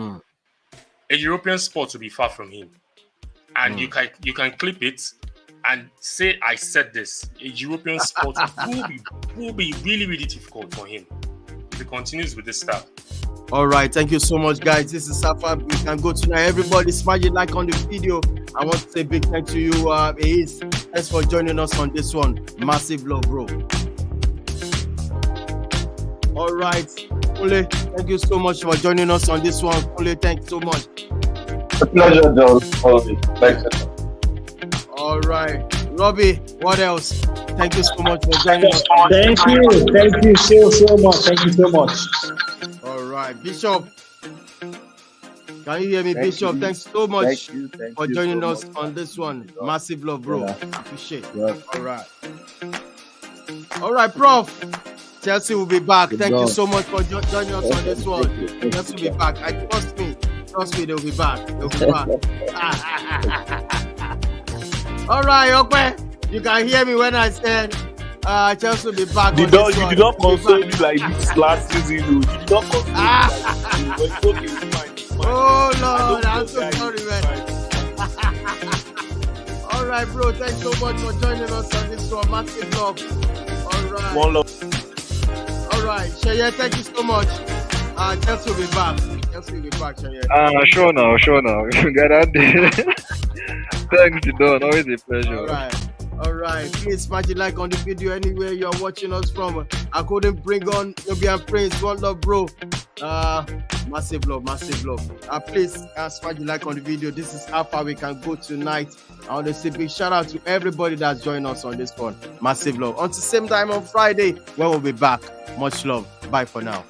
a European sport will be far from him. And you can clip it and say, I said this. A European sport will be really, really difficult for him if he continues with this stuff. All right, thank you so much, guys. This is Safa. We can go tonight. Everybody, smash it like on the video. I want to say big thank to you, Ace. Thanks for joining us on this one. Massive love, bro. All right, Kule, thank you so much for joining us on this one. Kule, thanks so much. A pleasure, John. Thanks. All right, Robbie, what else? Thank you so much for joining us. Thank you so much. Thank you so much. All right, Bishop. Can you hear me, Bishop? Thanks so much for joining us on this one. Massive love, bro. Appreciate it. All right, Prof. Chelsea will be back. Thank you so much for joining us on this one. Chelsea will be back. Trust me, they'll be back. All right, okay. You can hear me when I said Chelsea will be back. You did not console me like this last season. You did not console me like this. But it's fine. Oh Lord, I'm so sorry, man. All right, bro. Thanks so much for joining us on this one. Massive love. All right. One love. All right, Sheye, thank you so much. Chelsea will be back. Sheye. Sure now. Get out there. Thanks, Don. Always a pleasure. All right. Please smash the like on the video anywhere you're watching us from. I couldn't bring on Nubian Prince. One love, bro. Massive love. Please smash the like on the video. This is how far we can go tonight. I want to say big shout out to everybody that's joined us on this one. Massive love. Until same time on Friday, when we'll be back. Much love. Bye for now.